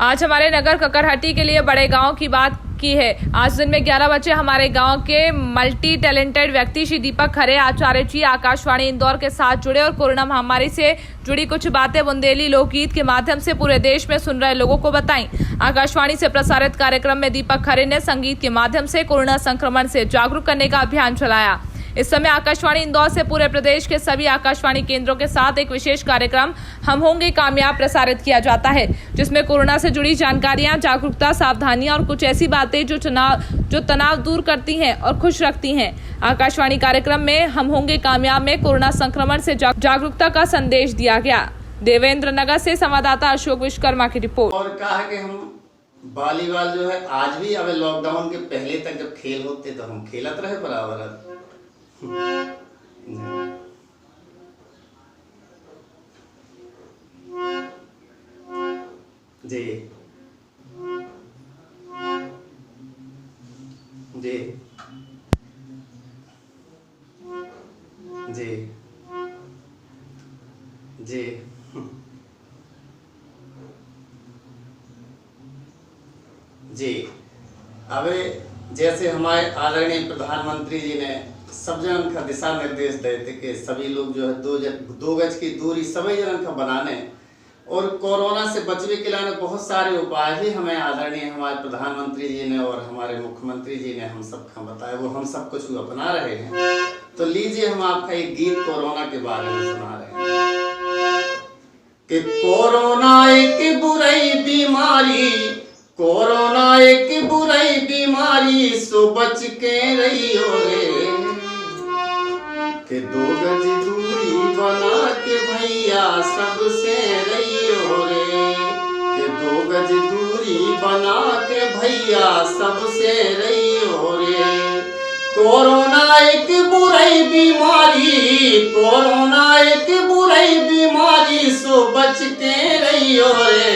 आज हमारे नगर ककरहट्टी के लिए बड़े गांव की बात की है। आज दिन में 11 बजे हमारे गांव के मल्टी टैलेंटेड व्यक्ति श्री दीपक खरे आचार्य जी आकाशवाणी इंदौर के साथ जुड़े और कोरोना महामारी से जुड़ी कुछ बातें बुंदेली लोकगीत के माध्यम से पूरे देश में सुन रहे लोगों को बताई। आकाशवाणी से प्रसारित कार्यक्रम में दीपक खरे ने संगीत के माध्यम से कोरोना संक्रमण से जागरूक करने का अभियान चलाया। इस समय आकाशवाणी इंदौर से पूरे प्रदेश के सभी आकाशवाणी केंद्रों के साथ एक विशेष कार्यक्रम हम होंगे कामयाब प्रसारित किया जाता है, जिसमें कोरोना से जुड़ी जानकारियां, जागरूकता, सावधानियां और कुछ ऐसी बातें जो तनाव दूर करती हैं और खुश रखती हैं। आकाशवाणी कार्यक्रम में हम होंगे कामयाब में कोरोना संक्रमण से जागरूकता का संदेश दिया गया। देवेंद्र नगर से संवाददाता अशोक विश्वकर्मा की रिपोर्ट। और कहा कि हम वॉलीबॉल जो है आज भी अब लॉकडाउन के पहले तक जब खेल होते तो हम खेलत रहे बराबर। जी जी जी जी जी। अब जैसे हमारे आदरणीय प्रधानमंत्री जी ने सब जन का दिशा निर्देश दिए थे कि सभी लोग जो है दो गज की दूरी सभी जन का बनाने और कोरोना से बचने के लिए बहुत सारे उपाय ही हमें आदरणीय हमारे प्रधानमंत्री जी ने और हमारे मुख्यमंत्री जी ने हम सबका बताया, वो हम सब कुछ अपना रहे हैं। तो लीजिए हम आपका एक गीत कोरोना के बारे में सुना रहे हैं कि कोरोना एक बुरी बीमारी, कोरोना एक बुरी बीमारी, सो बच के रहियो रे, कि 2 गज दूरी बना के भैया सबसे रहियो रे, कि 2 गज दूरी बना के भैया सबसे रहियो रे। कोरोना एक बुरी बीमारी, कोरोना एक बुरी बीमारी, सो बच के रहियो रे,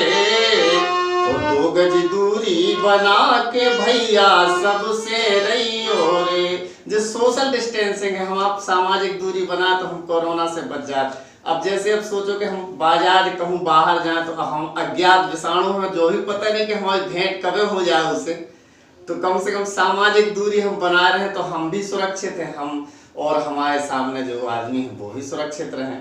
2 गज दूरी बना के भैया सबसे रहियो रे। जो सोशल डिस्टेंसिंग है, हम आप सामाजिक दूरी बना तो हम कोरोना से बच जाए। अब जैसे अब सोचो कि हम बाजार कहूँ बाहर जाएं तो हम अज्ञात विषाणु में जो भी पता नहीं कि हमारी भेंट कब हो जाए उससे, तो कम से कम सामाजिक दूरी हम बना रहे हैं तो हम भी सुरक्षित हैं, हम और हमारे सामने जो आदमी है वो भी सुरक्षित रहें।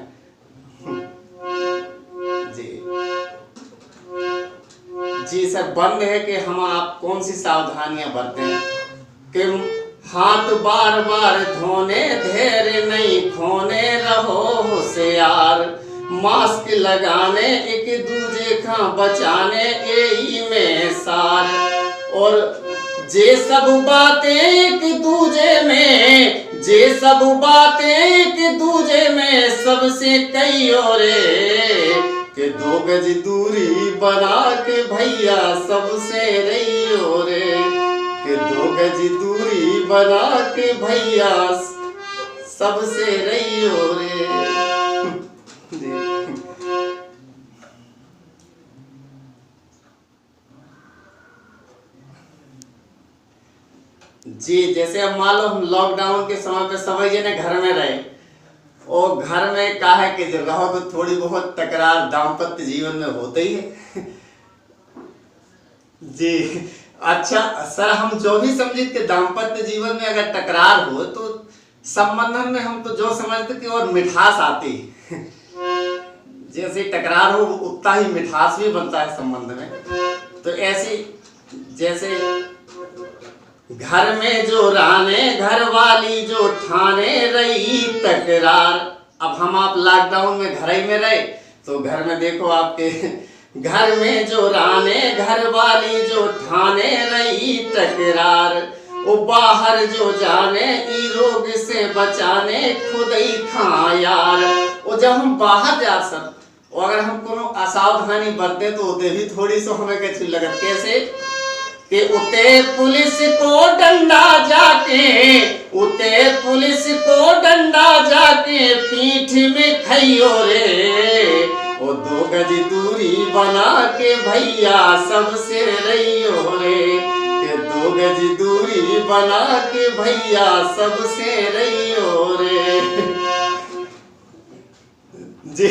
जी सर, बंद है कि हम आप कौन सी सावधानियां बरतें कि हाथ बार बार धोने, धैर्य नहीं खोने, रहो होशियार, मास्क लगाने, एक दूजे का बचाने, यही में सार। और जे सब बातें एक दूजे में, जे सब बातें एक दूजे में सबसे कहियो रे, कि 2 गज दूरी बना के भैया सबसे रहियो रे, कि 2 गज दूरी बना के भैया सबसे रहियो रे। जी जैसे अब मान लो हम लॉकडाउन के समय पे सभी जने घर में रहे और घर में कहा है कि जब रहो तो थोड़ी बहुत तकरार दाम्पत्य जीवन में होते ही है। जी अच्छा सर, हम जो भी समझे कि दाम्पत्य जीवन में अगर टकरार हो तो संबंधन में हम तो जो समझते कि और मिठास आती है, जैसे टकरार हो उतना ही मिठास भी बनता है संबंध में। तो ऐसी जैसे घर में जो राने, घर वाली जो ठाने रही तकरार। अब हम आप लॉकडाउन में घर ही में रहे तो घर में देखो आपके घर में जो राने, घर वाली जो ठाने रही तकरार, वो बाहर जो जाने, ई रोग से बचाने, खुद ही खा यार। और जब हम बाहर जा सर और अगर हम कोनो असावधानी बरते तो उते भी थोड़ी सी हमें कैसी लगत, कैसे कि उते पुलिस को डंडा जाके, उते पुलिस को डंडा जाके पीठ में खइयो रे, ओ 2 गज दूरी बना के भैया सबसे रहियो रे, कि 2 गज दूरी बना के भैया सबसे रहियो रे। जी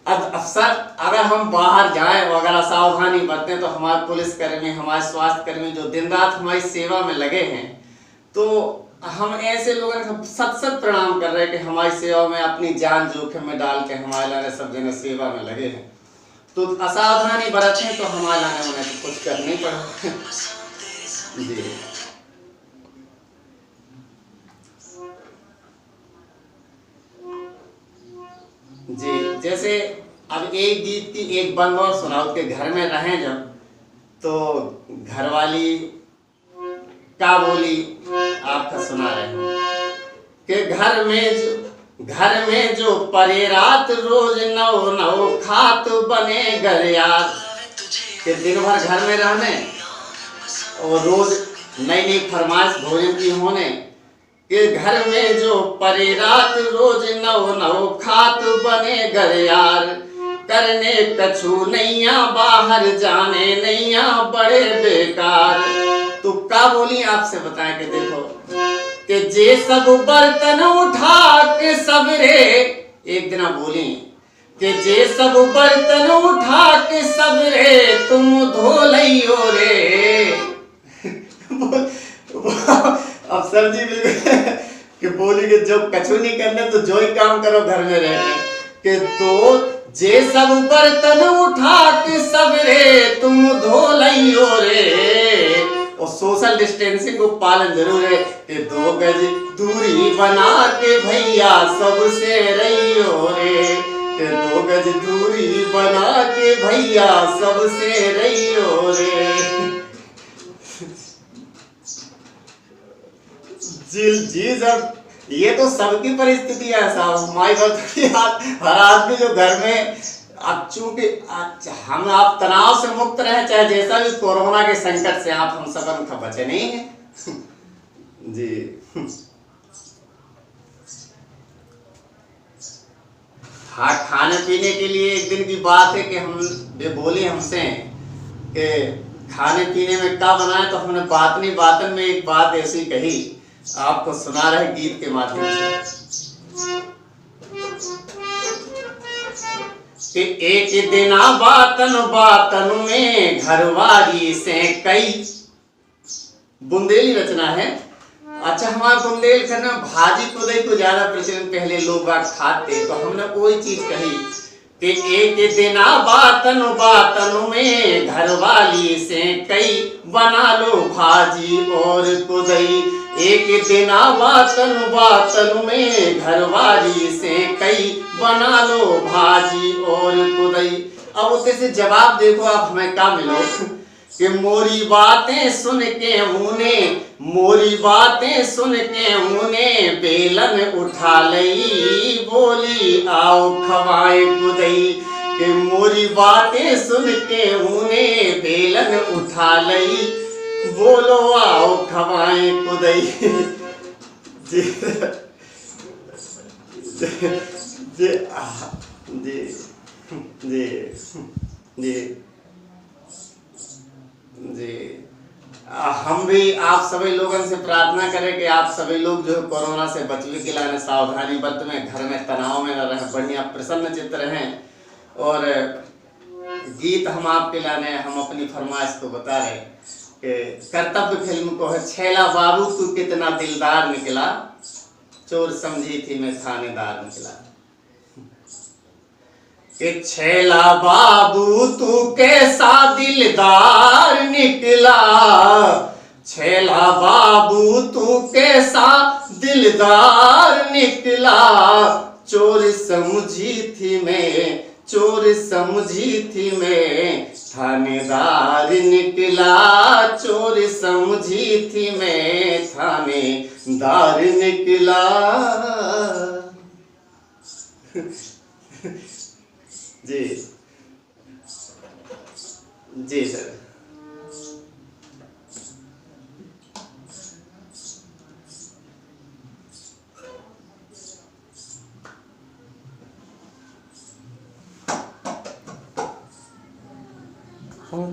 अफसर अगर हम बाहर जाएं और अगर असावधानी बरतें तो हमारे पुलिसकर्मी, हमारे स्वास्थ्यकर्मी जो दिन रात हमारी सेवा में लगे हैं, तो हम ऐसे लोगों को सत सत प्रणाम कर रहे हैं कि हमारी सेवा में अपनी जान जोखिम में डाल के हमारे लाने सब जने सेवा में लगे हैं। तो असावधानी बरतें तो हमारे लाने उन्हें तो कुछ करना ही पड़ेगा। जी, जैसे अब एक गीत की एक बंद और सुनाओ के घर में रहें जब, तो घरवाली क्या बोली आपका सुना रहे हैं कि घर में जो परे रात रोज नौ नौ खात बने घर यार, कि दिन भर घर में रहने और रोज नई नई फरमाइश भोजन की होने, कि घर में जो परे रात रोज नौ नौ खात बने घर यार, करने कछु नैया बाहर जाने नैया बड़े बेकार। तो क्या बोली आपसे बताएं कि देखो कि जे सब बर्तन उठा के सबरे, एक दिन बोली कि जे सब बर्तन उठा के सबरे तुम धो लियो रे। अफसर जी बिल्कुल कि बोली कि जो कछु नहीं करने तो जो ही काम करो घर में रह के, तो जे सब बर्तन उठा के सबरे तुम धो लियो रे। और सोशल डिस्टेंसिंग को पालन जरूर है कि 2 गज दूरी बना के भैया सबसे रहियो रे, कि 2 गज दूरी बना के भैया सबसे रहियो रे। जी जब ये तो सबकी परिस्थिति है साहब, हमारी बात हर आदमी जो घर में, अब चूंकि हम आप तनाव से मुक्त रहे, चाहे जैसा भी कोरोना के संकट से आप हम सब का बचे नहीं है। जी हाँ, खाने पीने के लिए एक दिन की बात है कि हम ये बोली हमसे कि खाने पीने में क्या बनाए, तो हमने बातन में एक बात ऐसी कही, आपको सुना रहे गीत के माध्यम से कि एक दिना बातन में घरवाली से कई, बुंदेली रचना है। अच्छा, हमारे बुंदेलखंड में भाजी कुदई को ज्यादा प्रचलन पहले लोग बात खाते, तो हमने वही चीज कही कि एक दिना बातन में घरवाली से कई बना लो भाजी और कुदई। एक दिना बातन में घरवाली से कई बना लो भाजी और कुदई। अब उससे से जवाब देखो आप हमें क्या मिलो कि मोरी बातें सुन के ऊने बेलन उठा लई, बोली आओ खवाए कुदई। कि मोरी बातें सुन के ऊने बेलन उठा लई, बोलो आओ खवाए कुदई। जी जी जी जी जी जी हम भी आप सभी लोगों से प्रार्थना करें कि आप सभी लोग जो कोरोना से बचने के लिए सावधानी बरतें, घर में तनाव में न रहें, बढ़िया प्रसन्न चित्त रहें। और गीत हम आपके लाने, हम अपनी फरमाइश को बता रहे कि कर्तव्य फिल्म को है, छैला बाबू तू कितना दिलदार निकला, चोर समझी थी मैं थानेदार निकला। कि छैला बाबू तू कैसा दिलदार निकला, छैला बाबू तू कैसा दिलदार निकला, चोर समझी थी मैं थानेदार निकला, चोर समझी थी मैं थानेदार निकला। जी जी सर। हाँ